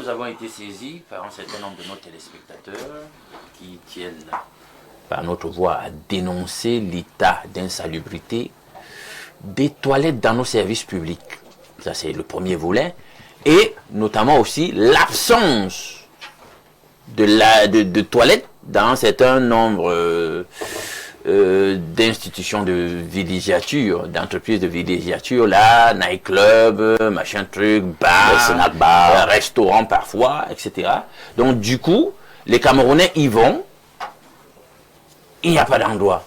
nous avons été saisis par un certain nombre de nos téléspectateurs qui tiennent par notre voix à dénoncer l'état d'insalubrité des toilettes dans nos services publics. Ça, c'est le premier volet. Et notamment aussi l'absence de toilettes dans un certain nombre d'institutions de villégiature, d'entreprises de villégiature, là, nightclub, machin truc, bar, restaurant parfois, etc. Donc du coup, les Camerounais y vont, il n'y a pas d'endroit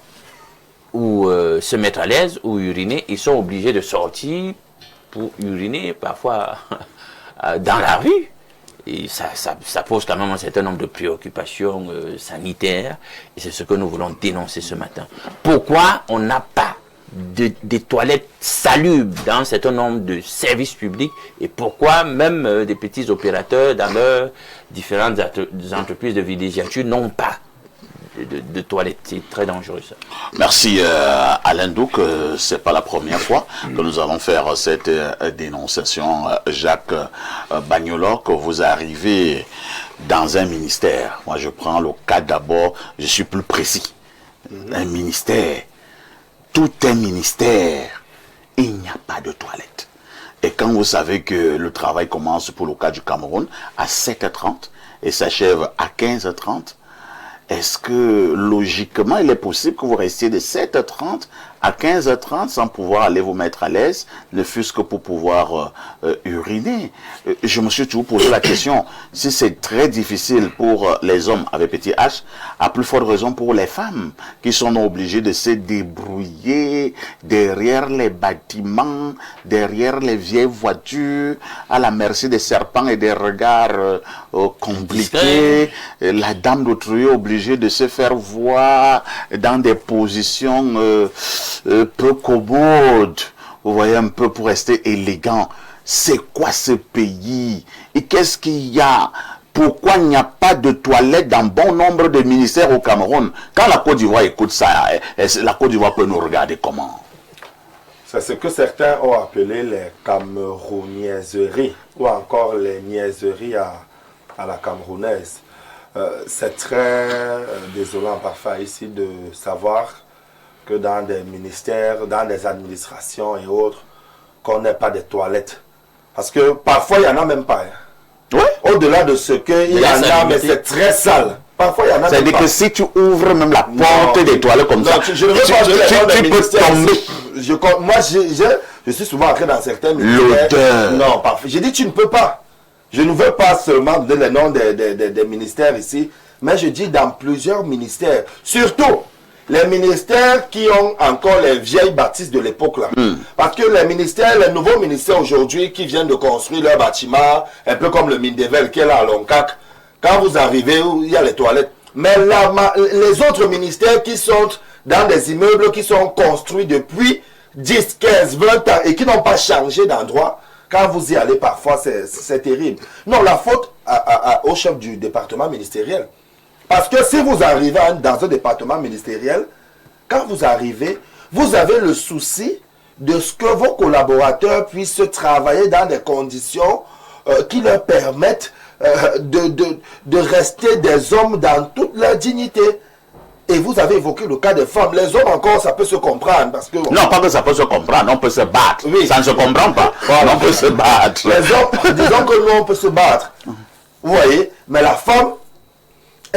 où se mettre à l'aise, où uriner, ils sont obligés de sortir pour uriner, parfois dans la rue. Et ça pose quand même un certain nombre de préoccupations sanitaires. Et c'est ce que nous voulons dénoncer ce matin. Pourquoi on n'a pas des toilettes salubres dans un certain nombre de services publics et pourquoi même des petits opérateurs dans leurs différentes entreprises de villégiature n'ont pas de toilettes. C'est très dangereux ça. Merci Alain Douc, c'est pas la première fois que nous allons faire cette dénonciation. Jacques Bagnola, que vous arrivez dans un ministère. Moi je prends le cas d'abord, je suis plus précis. Un ministère, tout un ministère, il n'y a pas de toilette. Et quand vous savez que le travail commence pour le cas du Cameroun à 7h30 et s'achève à 15h30, est-ce que logiquement il est possible que vous restiez de 7h30 à 15h30 sans pouvoir aller vous mettre à l'aise, ne fût-ce que pour pouvoir uriner? Je me suis toujours posé la question, si c'est très difficile pour les hommes avec petit H, à plus forte raison pour les femmes qui sont obligées de se débrouiller derrière les bâtiments, derrière les vieilles voitures, à la merci des serpents et des regards compliqués. La dame d'autrui est obligée de se faire voir dans des positions peu commode, vous voyez, un peu pour rester élégant. C'est quoi ce pays? Et qu'est-ce qu'il y a? Pourquoi il n'y a pas de toilettes dans bon nombre de ministères au Cameroun? Quand la Côte d'Ivoire écoute ça, la Côte d'Ivoire peut nous regarder comment? C'est ce que certains ont appelé les camerounaiseries, ou encore les niaiseries à la camerounaise. C'est très désolant parfois ici de savoir que dans des ministères, dans des administrations et autres, qu'on n'ait pas de toilettes. Parce que parfois, il n'y en a même pas. Hein. Ouais. Au-delà de ce qu'il y en a, mais c'est très sale. Parfois, il y en a même pas. C'est-à-dire que si tu ouvres même la porte des toilettes comme ça, je ne veux pas tu peux tomber. Moi, je suis souvent entré dans certains ministères. L'odeur. Non, parfait. J'ai dit, tu ne peux pas. Je ne veux pas seulement donner le nom des ministères ici, mais je dis dans plusieurs ministères. Surtout, les ministères qui ont encore les vieilles bâtisses de l'époque là. Parce que les nouveaux ministères aujourd'hui qui viennent de construire leur bâtiment, un peu comme le Mindevel qui est là à Loncac, quand vous arrivez, il y a les toilettes. Mais les autres ministères qui sont dans des immeubles qui sont construits depuis 10, 15, 20 ans et qui n'ont pas changé d'endroit, quand vous y allez parfois, c'est terrible. Non, la faute au chef du département ministériel. Parce que si vous arrivez dans un département ministériel, quand vous arrivez, vous avez le souci de ce que vos collaborateurs puissent travailler dans des conditions qui leur permettent de rester des hommes dans toute leur dignité. Et vous avez évoqué le cas des femmes. Les hommes encore, ça peut se comprendre. Parce que, non, pas que ça peut se comprendre, on peut se battre. Oui. Ça ne se comprend pas. On peut se battre. Les hommes, disons que nous, on peut se battre. Vous voyez, mais la femme,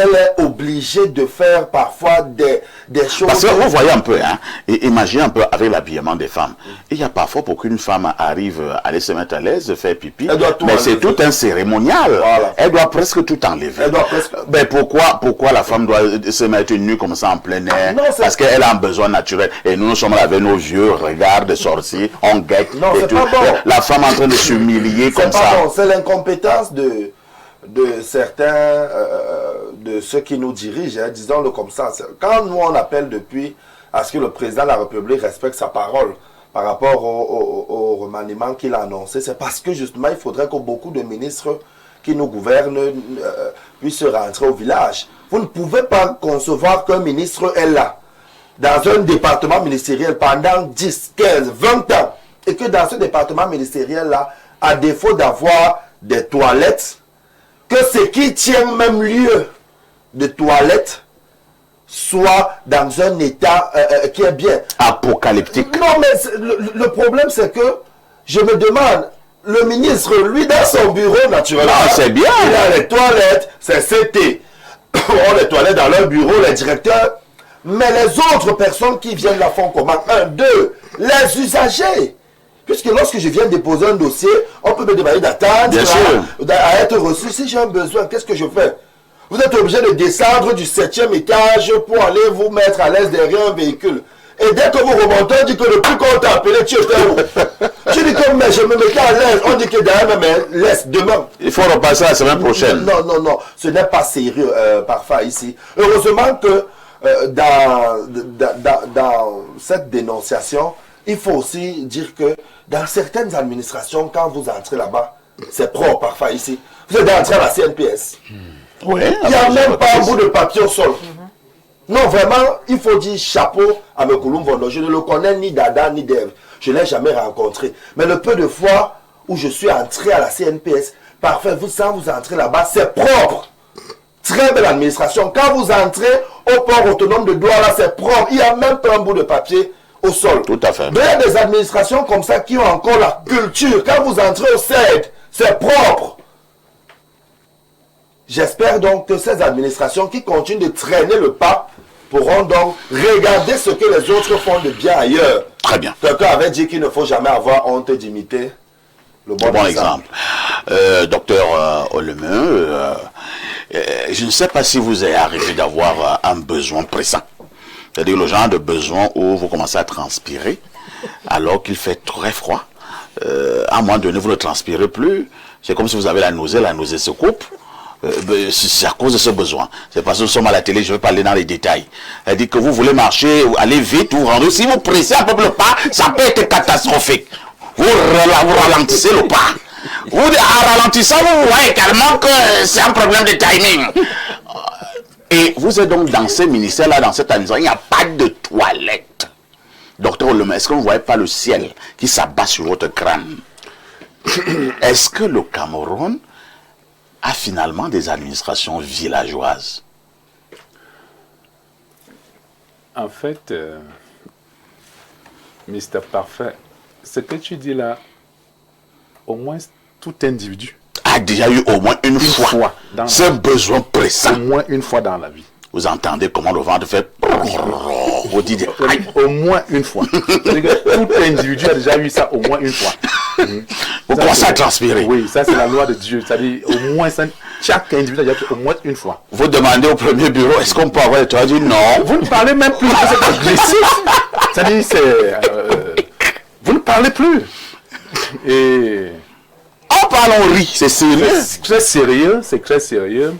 elle est obligée de faire parfois des choses. Parce que vous voyez un peu, hein, et imaginez un peu avec l'habillement des femmes. Il y a parfois pour qu'une femme arrive à aller se mettre à l'aise, faire pipi, mais c'est tout un cérémonial. Voilà. Elle doit presque tout enlever. Elle doit presque... Mais pourquoi la femme doit se mettre nue comme ça en plein air? Non, parce qu'elle a un besoin naturel. Et nous sommes là avec nos vieux regards de sorciers, on guette. Non, c'est pas bon. La femme en train de s'humilier comme ça. Bon. C'est l'incompétence de certains, de ceux qui nous dirigent, hein, disons-le comme ça. Quand nous on appelle depuis à ce que le président de la République respecte sa parole par rapport au remaniement qu'il a annoncé, c'est parce que justement il faudrait que beaucoup de ministres qui nous gouvernent puissent rentrer au village. Vous ne pouvez pas concevoir qu'un ministre est là, dans un département ministériel pendant 10, 15, 20 ans, et que dans ce département ministériel-là, à défaut d'avoir des toilettes, que ce qui tient même lieu de toilette soit dans un état qui est bien. Apocalyptique. Non, mais le problème, c'est que je me demande, le ministre, lui, dans son bureau, naturellement, c'est bien. Il a les toilettes, c'est CT. On les toilettes dans leur bureau, les directeurs. Mais les autres personnes qui viennent la font comment? 1, 2, les usagers. Puisque lorsque je viens déposer un dossier, on peut me demander d'attendre, à être reçu. Si j'ai un besoin, qu'est-ce que je fais? Vous êtes obligé de descendre du 7e étage pour aller vous mettre à l'aise derrière un véhicule. Et dès que vous remontez, on dit que le plus qu'on t'a appelé, tu étais où? Tu dis que mais je me mettais à l'aise. On dit que derrière, mais laisse demain. Il faut repasser la semaine prochaine. Non, non, non. Ce n'est pas sérieux, parfois, ici. Heureusement que dans cette dénonciation, il faut aussi dire que dans certaines administrations, quand vous entrez là-bas, c'est propre parfois ici. Vous êtes entré à la CNPS. Oui, il n'y a même pas un bout de papier au sol. Non, vraiment, il faut dire chapeau à Mekouloum Vondo. Je ne le connais ni d'Adam ni d'Ève. Je ne l'ai jamais rencontré. Mais le peu de fois où je suis entré à la CNPS, parfait, vous entrez là-bas, c'est propre. Très belle administration. Quand vous entrez au port autonome de Douala, c'est propre. Il n'y a même pas un bout de papier au sol. Tout à fait. Mais il y a des administrations comme ça qui ont encore la culture. Quand vous entrez au CED, c'est propre. J'espère donc que ces administrations qui continuent de traîner le pas pourront donc regarder ce que les autres font de bien ailleurs. Très bien. Quelqu'un avait dit qu'il ne faut jamais avoir honte d'imiter le bon exemple. Docteur Ollemeu, je ne sais pas si vous est arrivé d'avoir un besoin pressant. C'est-à-dire le genre de besoin où vous commencez à transpirer alors qu'il fait très froid. À un moment donné, vous ne transpirez plus. C'est comme si vous avez la nausée se coupe. C'est à cause de ce besoin. C'est parce que nous sommes à la télé, je ne vais pas aller dans les détails. Elle dit que vous voulez marcher, aller vite, vous rendez. Si vous pressez un peu le pas, ça peut être catastrophique. Vous ralentissez le pas. Vous, en ralentissant, vous voyez carrément que c'est un problème de timing. Et vous êtes donc dans ce ministère-là, dans cette administration, il n'y a pas de toilette. Docteur Ollemeu, est-ce que vous ne voyez pas le ciel qui s'abat sur votre crâne? Est-ce que le Cameroun a finalement des administrations villageoises? En fait, Mr. Parfait, ce que tu dis là, au moins tout individu a déjà eu au moins une fois ce besoin pressant. Au moins une fois dans la vie. Vous entendez comment le ventre fait. Vous dites, au moins une fois. C'est-à-dire que tout individu a déjà eu ça au moins une fois. Vous commencez à transpirer. Oui, ça c'est la loi de Dieu. C'est-à-dire au moins chaque individu a déjà fait au moins une fois. Vous demandez au premier bureau, est-ce qu'on peut avoir les toilettes? Non. Vous ne parlez même plus. C'est agressif. C'est-à-dire vous ne parlez plus. Et en parlant riz, c'est sérieux. C'est très sérieux, c'est très sérieux.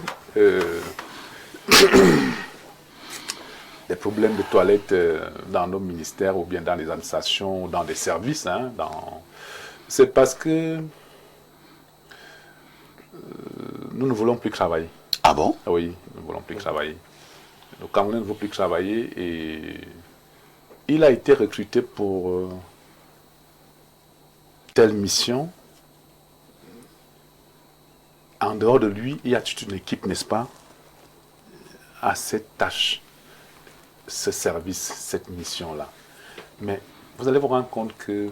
Des problèmes de toilettes dans nos ministères ou bien dans les administrations ou dans des services, hein, c'est parce que nous ne voulons plus travailler. Ah bon? Oui, nous ne voulons plus travailler. Le Camerounais ne veut plus travailler et il a été recruté pour telle mission. En dehors de lui, il y a toute une équipe, n'est-ce pas, à cette tâche, ce service, cette mission-là. Mais vous allez vous rendre compte que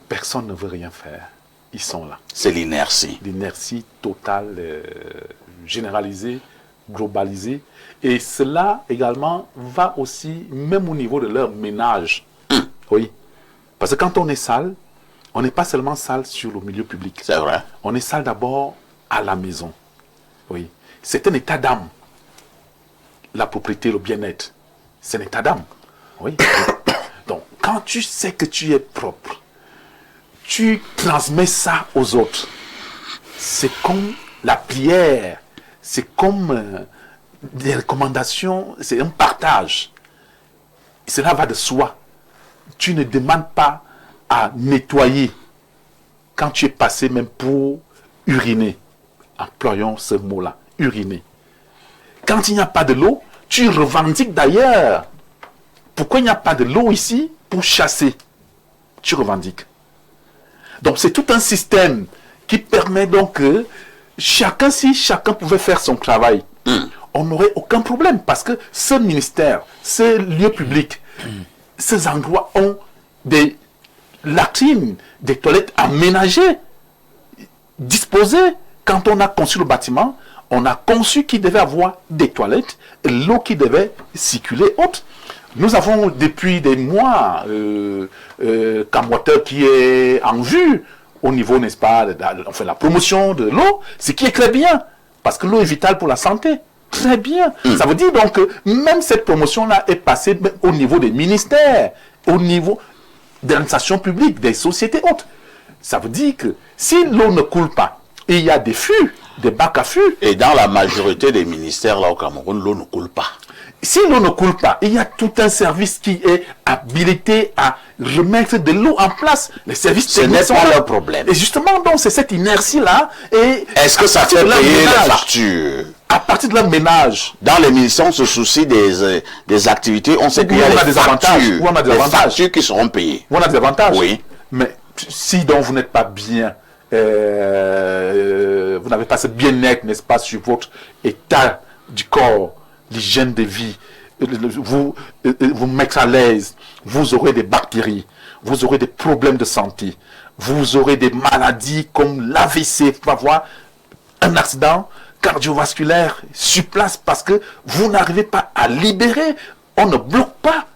personne ne veut rien faire. Ils sont là. C'est l'inertie. L'inertie totale, généralisée, globalisée. Et cela également va aussi, même au niveau de leur ménage. Oui. Parce que quand on est sale, on n'est pas seulement sale sur le milieu public. C'est vrai. On est sale d'abord à la maison. Oui. C'est un état d'âme. La propriété, le bien-être, c'est un état d'âme. Oui. Donc, quand tu sais que tu es propre, tu transmets ça aux autres. C'est comme la prière, c'est comme des recommandations, c'est un partage. Cela va de soi. Tu ne demandes pas à nettoyer quand tu es passé même pour uriner. Employons ce mot-là, uriner. Quand il n'y a pas de l'eau, tu revendiques d'ailleurs. Pourquoi il n'y a pas de l'eau ici? Pour chasser. Tu revendiques. Donc c'est tout un système qui permet donc que si chacun pouvait faire son travail, on n'aurait aucun problème. Parce que ce ministère, ces lieux publics, ces endroits ont des latrines, des toilettes aménagées, disposées. Quand on a conçu le bâtiment, on a conçu qu'il devait avoir des toilettes, l'eau qui devait circuler haute. Nous avons depuis des mois Camwater qui est en vue au niveau, n'est-ce pas, enfin la promotion de l'eau, ce qui est très bien, parce que l'eau est vitale pour la santé. Très bien. Ça veut dire donc que même cette promotion-là est passée au niveau des ministères, au niveau des administrations publiques, des sociétés hautes. Ça veut dire que si l'eau ne coule pas, et il y a des fûts, des bacs à fûts. Et dans la majorité des ministères là au Cameroun, l'eau ne coule pas. Si l'eau ne coule pas, il y a tout un service qui est habilité à remettre de l'eau en place. Les services techniques sont pas leur problème. Et justement, donc, c'est cette inertie-là. Est-ce que ça fait payer les factures? À partir de leur ménage. Dans les ministères, on se soucie des activités. On sait qu'il y a des avantages. Où on a des avantages. Factures qui seront payées. Où on a des avantages. Oui. Mais si donc vous n'êtes pas bien, vous n'avez pas ce bien-être, n'est-ce pas, sur votre état du corps, l'hygiène de vie, vous mettre à l'aise, vous aurez des bactéries, vous aurez des problèmes de santé, vous aurez des maladies comme l'AVC, vous pouvez avoir un accident cardiovasculaire sur place parce que vous n'arrivez pas à libérer, on ne bloque pas.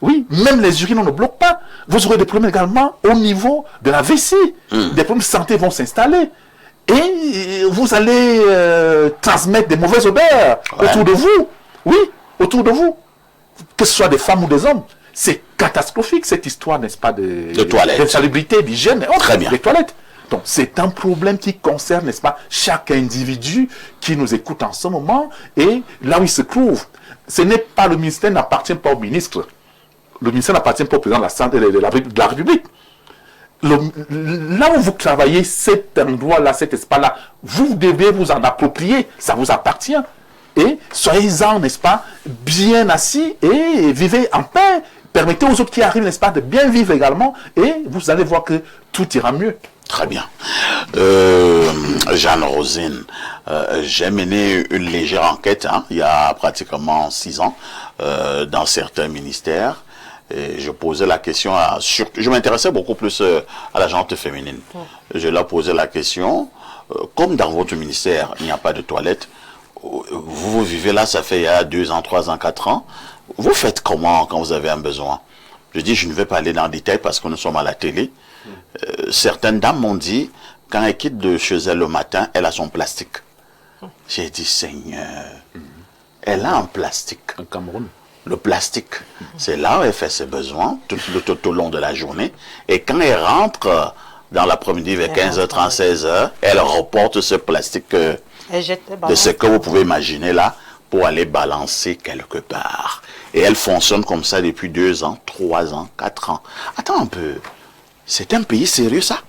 Oui, même les urines, on ne bloque pas. Vous aurez des problèmes également au niveau de la vessie. Des problèmes de santé vont s'installer. Et vous allez transmettre des mauvaises odeurs autour de vous. Oui, autour de vous. Que ce soit des femmes ou des hommes. C'est catastrophique cette histoire, n'est-ce pas, de toilettes. De salubrité, d'hygiène. Très bien. Les toilettes. Donc, c'est un problème qui concerne, n'est-ce pas, chaque individu qui nous écoute en ce moment et là où il se trouve. Ce n'est pas le ministère, n'appartient pas au ministre. Le ministère n'appartient pas au président de la République. Là où vous travaillez, cet endroit-là, cet espace-là, vous devez vous en approprier, ça vous appartient. Et soyez-en, n'est-ce pas, bien assis et vivez en paix. Permettez aux autres qui arrivent, n'est-ce pas, de bien vivre également et vous allez voir que tout ira mieux. Très bien. Jeanne Rosine, j'ai mené une légère enquête, il y a pratiquement 6 ans, dans certains ministères. Et je posais la question je m'intéressais beaucoup plus à la gente féminine. Je leur posais la question, comme dans votre ministère, il n'y a pas de toilette, vous vivez là, ça fait il y a 2 ans, 3 ans, 4 ans, vous faites comment quand vous avez un besoin? Je dis, je ne vais pas aller dans le détail parce que nous sommes à la télé. Certaines dames m'ont dit, quand elle quitte de chez elle le matin, elle a son plastique. J'ai dit, Seigneur, elle a un plastique. En Cameroun. Le plastique, c'est là où elle fait ses besoins tout au long de la journée. Et quand elle rentre dans l'après-midi vers 15h30, 16h, elle reporte ce plastique de ce que vous pouvez imaginer là pour aller balancer quelque part. Et elle fonctionne comme ça depuis 2 ans, 3 ans, 4 ans. Attends un peu, c'est un pays sérieux ça?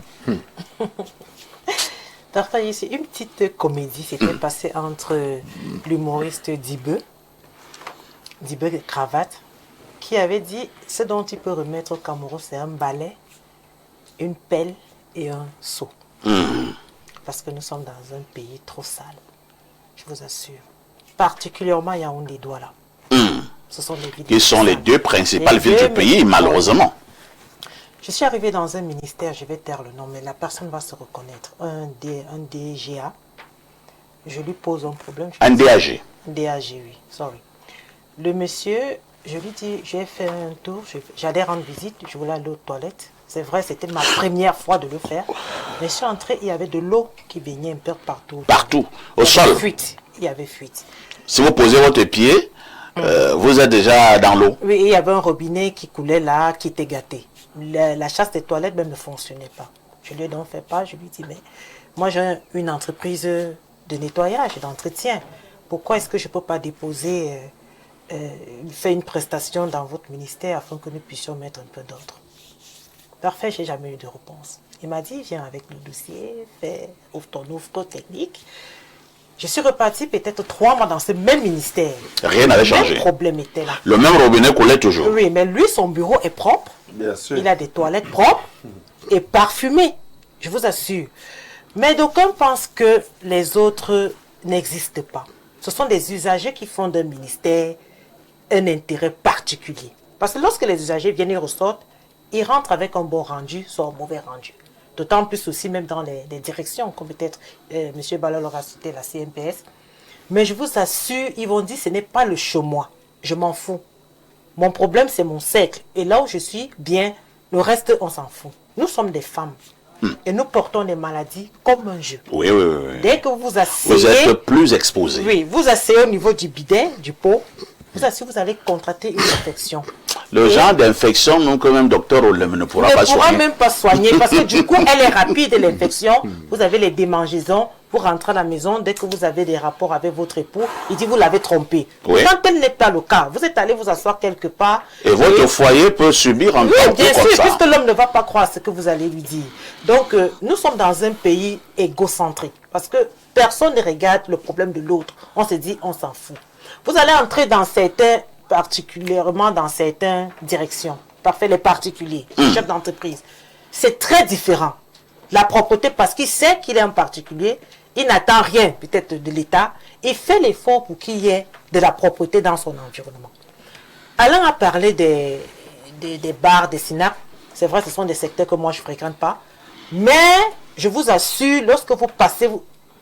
Parfois, ici, une petite comédie s'était passée entre l'humoriste Dibeu Cravate, qui avait dit ce dont il peut remettre au Cameroun, c'est un balai, une pelle et un seau. Parce que nous sommes dans un pays trop sale, je vous assure. Particulièrement Yaoundé Douala. Ce sont les villes qui sont les 2 principales villes du pays, malheureusement. Je suis arrivée dans un ministère, je vais taire le nom, mais la personne va se reconnaître. Un DGA. Je lui pose un problème. Un DAG. DAG, oui, sorry. Le monsieur, je lui dis, j'ai fait un tour, j'allais rendre visite, je voulais aller aux toilettes. C'est vrai, c'était ma première fois de le faire. Mais je suis entrée, il y avait de l'eau qui baignait un peu partout. Partout, au sol. Il y avait fuite. Si vous posez votre pied, vous êtes déjà dans l'eau. Oui, il y avait un robinet qui coulait là, qui était gâté. La chasse des toilettes même ne fonctionnait pas. Je lui ai donc fait part, je lui dis, mais moi j'ai une entreprise de nettoyage et d'entretien. Pourquoi est-ce que je ne peux pas déposer, faire une prestation dans votre ministère afin que nous puissions mettre un peu d'ordre? Parfait, je n'ai jamais eu de réponse. Il m'a dit, viens avec le dossier, ouvre ton offre technique. Je suis reparti peut-être 3 mois dans ce même ministère. Rien n'avait changé. Le problème était là. Le même robinet coulait toujours. Oui, mais lui, son bureau est propre. Bien sûr. Il a des toilettes propres et parfumées. Je vous assure. Mais d'aucuns pensent que les autres n'existent pas. Ce sont des usagers qui font d'un ministère un intérêt particulier. Parce que lorsque les usagers viennent et ressortent, ils rentrent avec un bon rendu, soit un mauvais rendu. D'autant plus aussi même dans les directions, comme peut-être M. Ballol aura cité la CNPS. Mais je vous assure, ils vont dire, ce n'est pas le chemin. Je m'en fous. Mon problème, c'est mon cercle. Et là où je suis, bien, le reste, on s'en fout. Nous sommes des femmes. Et nous portons des maladies comme un jeu. Oui, oui, oui. Dès que vous asseyez... Vous êtes plus exposé. Oui, vous asseyez au niveau du bidet, du pot, vous asseyez, vous allez contracter une infection. Le genre d'infection, nous, quand même, docteur Olem ne pourra pas soigner. Ne pourra même pas soigner, parce que du coup, elle est rapide, l'infection. Vous avez les démangeaisons, vous rentrez à la maison, dès que vous avez des rapports avec votre époux, il dit vous l'avez trompé. Oui. Quand tel n'est pas le cas, vous êtes allé vous asseoir quelque part. Et votre foyer peut subir un oui, bien sûr, puisque l'homme ne va pas croire ce que vous allez lui dire. Donc, nous sommes dans un pays égocentrique, parce que personne ne regarde le problème de l'autre. On se dit, on s'en fout. Vous allez entrer dans certains, particulièrement dans certaines directions. Parfait, les particuliers, les chefs d'entreprise. C'est très différent. La propreté, parce qu'il sait qu'il est un particulier, il n'attend rien peut-être de l'État, il fait l'effort pour qu'il y ait de la propreté dans son environnement. Alain a parlé des bars, des SINAP. C'est vrai, ce sont des secteurs que moi je ne fréquente pas. Mais je vous assure, lorsque vous passez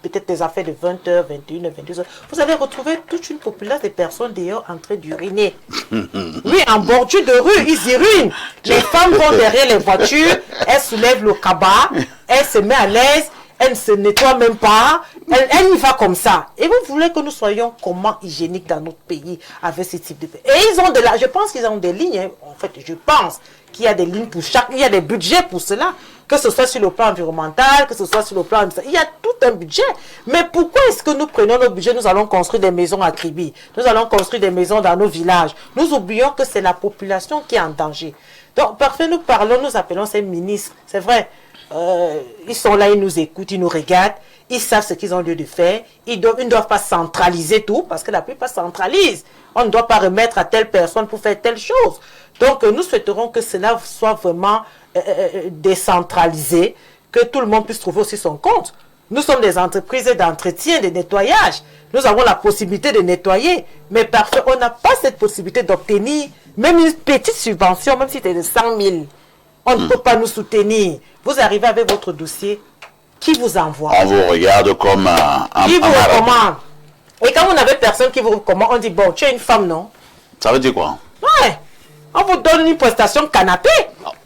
peut-être des affaires de 20h, 21h, 22h, vous allez retrouver toute une population de personnes dehors en train d'uriner. Oui, en bordure de rue, ils urinent. Les femmes vont derrière les voitures, elles soulèvent le cabas, elles se mettent à l'aise, elles ne se nettoient même pas, elles y vont comme ça. Et vous voulez que nous soyons comment hygiéniques dans notre pays avec ce type de pays. Et ils ont de la, je pense qu'ils ont des lignes, hein. En fait, je pense qu'il y a des lignes pour chaque, il y a des budgets pour cela. Que ce soit sur le plan environnemental, que ce soit sur le plan... Il y a tout un budget. Mais pourquoi est-ce que nous prenons nos budgets, nous allons construire des maisons à Kribi, nous allons construire des maisons dans nos villages. Nous oublions que c'est la population qui est en danger. Donc, parfait, nous parlons, nous appelons ces ministres. C'est vrai, ils sont là, ils nous écoutent, ils nous regardent, ils savent ce qu'ils ont lieu de faire. Ils ne doivent pas centraliser tout, parce que la plupart centralisent. On ne doit pas remettre à telle personne pour faire telle chose. Donc, nous souhaiterons que cela soit vraiment décentralisé, que tout le monde puisse trouver aussi son compte. Nous sommes des entreprises d'entretien, de nettoyage. Nous avons la possibilité de nettoyer. Mais parfois, on n'a pas cette possibilité d'obtenir même une petite subvention, même si c'est de 100 000. On ne peut pas nous soutenir. Vous arrivez avec votre dossier, qui vous envoie? On vous regarde comme un qui vous recommande? Et quand vous n'avez personne qui vous recommande, on dit, bon, tu es une femme, non? Ça veut dire quoi? Ouais. On vous donne une prestation canapé.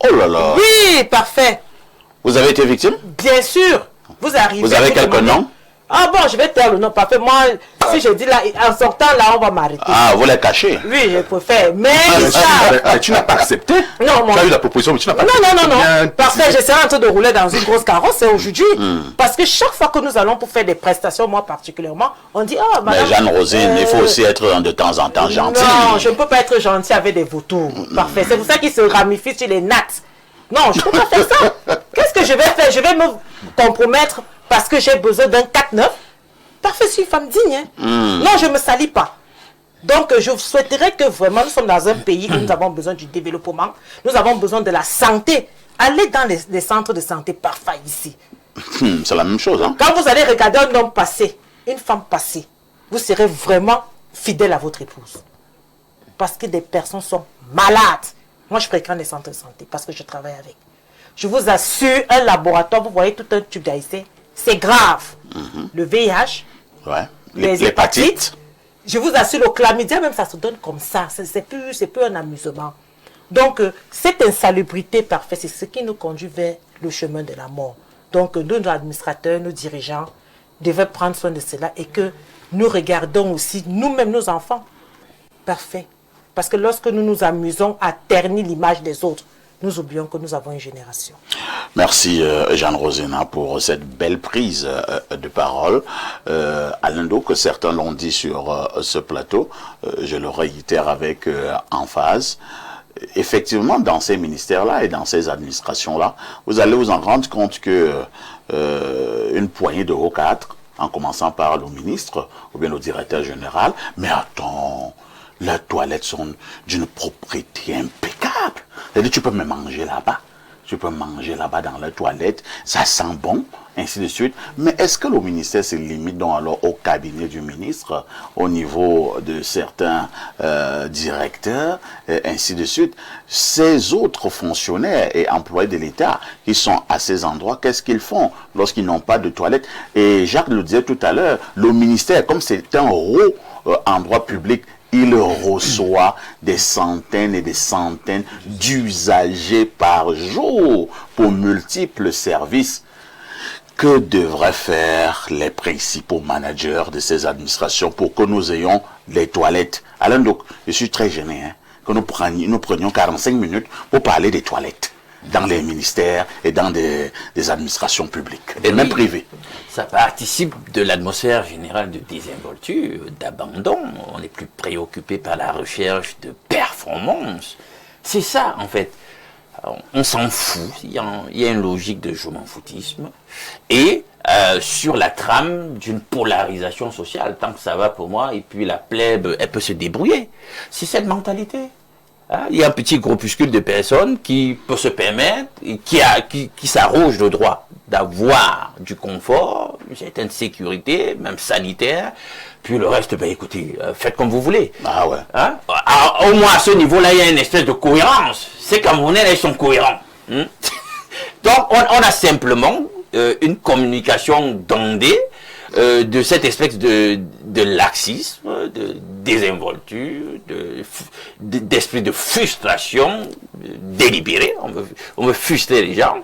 Oh là là. Oui, parfait. Vous avez été victime? Bien sûr. Vous arrivez. Vous avez quelques noms? Ah bon, je vais taire le nom. Parfait. Moi, si je dis là, en sortant là, on va m'arrêter. Ah, vous les cachez? Oui, je préfère. Mais tu n'as pas accepté? Non, moi. Tu as eu la proposition, mais tu n'as pas accepté. Non. Parfait, je serai en train de rouler dans une grosse carrosse aujourd'hui. Parce que chaque fois que nous allons pour faire des prestations, moi particulièrement, on dit, ah, madame, mais Jeanne Rosine, il faut aussi être de temps en temps gentil. Non, je ne peux pas être gentil avec des vautours. Parfait. C'est pour ça qu'ils se ramifient sur les nattes. Non, je ne peux pas faire ça. Qu'est-ce que je vais faire? Je vais me compromettre parce que j'ai besoin d'un 4-9. Parfait, je suis une femme digne. Hein? Non, je ne me salis pas. Donc, je souhaiterais que vraiment, nous sommes dans un pays où nous avons besoin du développement. Nous avons besoin de la santé. Allez dans les centres de santé parfaits ici. C'est la même chose. Hein? Quand vous allez regarder un homme passé, une femme passée, vous serez vraiment fidèle à votre épouse. Parce que des personnes sont malades. Moi, je fréquente les centres de santé parce que je travaille avec. Je vous assure, un laboratoire, vous voyez tout un tube d'AIC, c'est grave. Le VIH, ouais. les hépatites, je vous assure, le chlamydia, même ça se donne comme ça. C'est plus un amusement. Donc, cette insalubrité parfaite, c'est ce qui nous conduit vers le chemin de la mort. Donc, nous, nos administrateurs, nos dirigeants, devaient prendre soin de cela et que nous regardons aussi nous-mêmes, nos enfants. Parfait. Parce que lorsque nous nous amusons à ternir l'image des autres, nous oublions que nous avons une génération. Merci Jeanne Rosina pour cette belle prise de parole. Alain Do, que certains l'ont dit sur ce plateau, je le réitère avec emphase. Effectivement, dans ces ministères-là et dans ces administrations-là, vous allez vous en rendre compte que une poignée de hauts cadres, en commençant par le ministre ou bien le directeur général, mais attends, les toilettes sont d'une propreté impeccable. C'est-à-dire, tu peux même manger là-bas. tu peux manger là-bas dans la toilette, ça sent bon, ainsi de suite. Mais est-ce que le ministère se limite donc alors au cabinet du ministre, au niveau de certains directeurs, et ainsi de suite? Ces autres fonctionnaires et employés de l'État qui sont à ces endroits, qu'est-ce qu'ils font lorsqu'ils n'ont pas de toilette? Et Jacques le disait tout à l'heure, le ministère, comme c'est un haut endroit public, il reçoit des centaines et des centaines d'usagers par jour pour multiples services. Que devraient faire les principaux managers de ces administrations pour que nous ayons les toilettes? Alain, donc, je suis très gêné que nous prenions 45 minutes pour parler des toilettes dans les ministères et dans des administrations publiques, et même privées. Ça participe de l'atmosphère générale de désinvolture, d'abandon. On est plus préoccupé par la recherche de performance. C'est ça, en fait. On s'en fout. Il y a une logique de je m'en foutisme. Et sur la trame d'une polarisation sociale, tant que ça va pour moi, et puis la plèbe, elle peut se débrouiller. C'est cette mentalité. Il y a un petit groupuscule de personnes qui peut se permettre, et qui s'arroge le droit d'avoir du confort, une certaine sécurité, même sanitaire. Puis le reste, ben écoutez, faites comme vous voulez. Ah ouais. Au moins à ce niveau-là, il y a une espèce de cohérence. Ces Camerounais, là, ils sont cohérents. Donc, on a simplement une communication dondée de cette espèce de laxisme, de désinvolture, d'esprit de frustration délibérée. On veut frustrer les gens.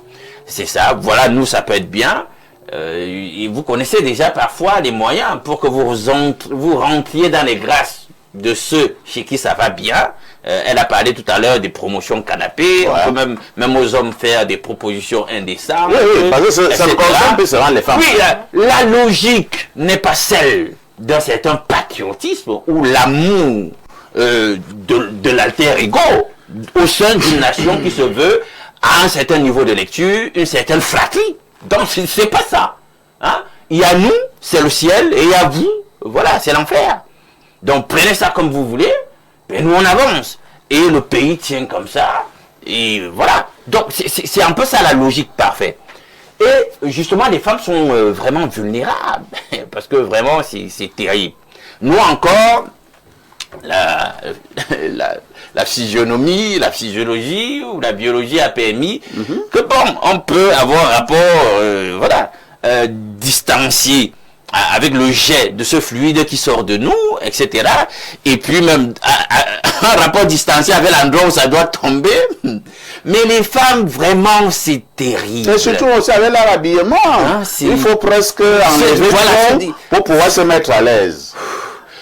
C'est ça. Voilà, nous, ça peut être bien. Et vous connaissez déjà parfois les moyens pour que vous rentriez dans les grâces de ceux chez qui ça va bien. Elle a parlé tout à l'heure des promotions canapé. Ouais. On peut même aux hommes faire des propositions indécentes. Oui, parce que ça ne concerne plus seulement les femmes. Oui, la logique n'est pas celle d'un certain patriotisme ou l'amour de l'alter ego au sein d'une nation qui se veut à un certain niveau de lecture, une certaine fratrie. Donc, c'est pas ça. Il y a nous, c'est le ciel, et il y a vous, voilà, c'est l'enfer. Donc, prenez ça comme vous voulez, et nous, on avance. Et le pays tient comme ça, et voilà. Donc, c'est un peu ça la logique parfaite. Et justement, les femmes sont vraiment vulnérables, parce que vraiment, c'est terrible. Nous encore, la physionomie, la physiologie ou la biologie a permis que bon, on peut avoir un rapport distancié avec le jet de ce fluide qui sort de nous, etc. Et puis même un rapport distancié avec l'endroit où ça doit tomber. Mais les femmes, vraiment, c'est terrible. Et surtout aussi avec leur habillement. Il faut presque enlever pour pouvoir se mettre à l'aise.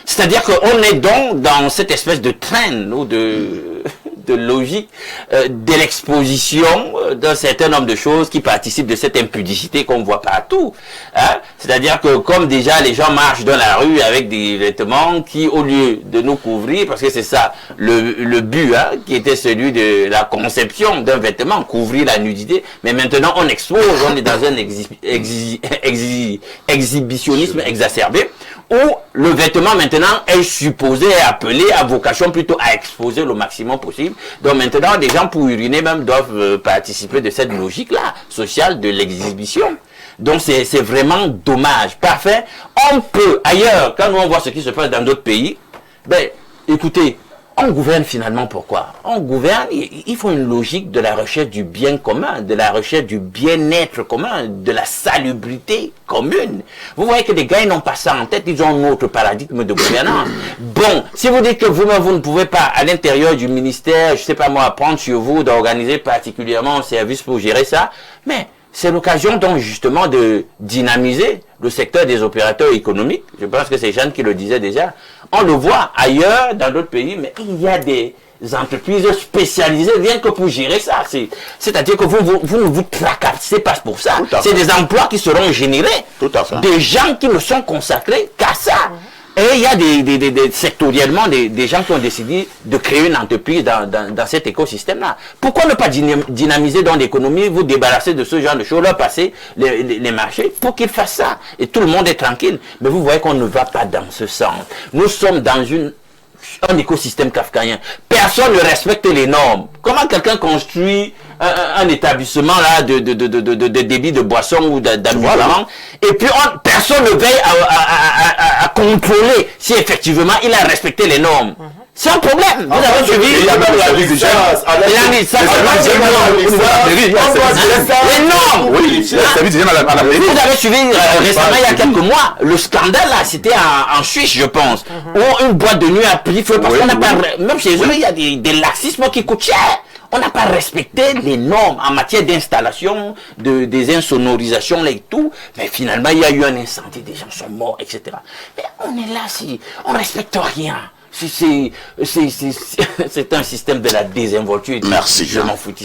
C'est-à-dire qu'on est donc dans cette espèce de traîne ou de logique de l'exposition d'un certain nombre de choses qui participent de cette impudicité qu'on voit partout. C'est-à-dire que comme déjà les gens marchent dans la rue avec des vêtements qui, au lieu de nous couvrir, parce que c'est ça le but qui était celui de la conception d'un vêtement, couvrir la nudité, mais maintenant on expose, on est dans un exhibitionnisme exacerbé, où le vêtement maintenant est supposé, est appelé, à vocation plutôt à exposer le maximum possible. Donc maintenant, des gens pour uriner même doivent participer de cette logique-là, sociale de l'exhibition. Donc c'est vraiment dommage. Parfait. On peut, ailleurs, quand nous on voit ce qui se passe dans d'autres pays, ben, écoutez, on gouverne finalement pourquoi? On gouverne, il faut une logique de la recherche du bien commun, de la recherche du bien-être commun, de la salubrité commune. Vous voyez que les gars, ils n'ont pas ça en tête, ils ont un autre paradigme de gouvernance. Bon, si vous dites que vous-même, vous ne pouvez pas, à l'intérieur du ministère, je sais pas moi, prendre sur vous d'organiser particulièrement un service pour gérer ça, mais c'est l'occasion donc justement de dynamiser le secteur des opérateurs économiques. Je pense que c'est Jeanne qui le disait déjà. On le voit ailleurs, dans d'autres pays, mais il y a des entreprises spécialisées rien que pour gérer ça. C'est-à-dire que vous ne vous tracassez pas pour ça. C'est des emplois qui seront générés. Tout à fait. Des gens qui ne sont consacrés qu'à ça. Et il y a sectoriellement des gens qui ont décidé de créer une entreprise dans cet écosystème-là. Pourquoi ne pas dynamiser dans l'économie, vous débarrasser de ce genre de choses, leur passer les marchés pour qu'ils fassent ça. Et tout le monde est tranquille. Mais vous voyez qu'on ne va pas dans ce sens. Nous sommes dans une un écosystème kafkaïen. Personne ne respecte les normes. Comment quelqu'un construit un établissement là de débit de boisson ou d'amusement et puis personne ne veille à contrôler si effectivement il a respecté les normes. C'est un problème. Vous avez suivi. Il y a même la vie du gaz. Les normes. Vous avez suivi récemment, il y a quelques mois, le scandale là, c'était en Suisse, je pense, où une boîte de nuit a pris feu parce qu'on n'a pas, même chez eux, il y a des laxismes qui coûtent cher. On n'a pas respecté les normes en matière d'installation, des insonorisations et tout. Mais finalement, il y a eu un incendie, des gens sont morts, etc. Mais on est là, si on ne respecte rien. C'est un système de la désinvolture. Merci. Je m'en foutis.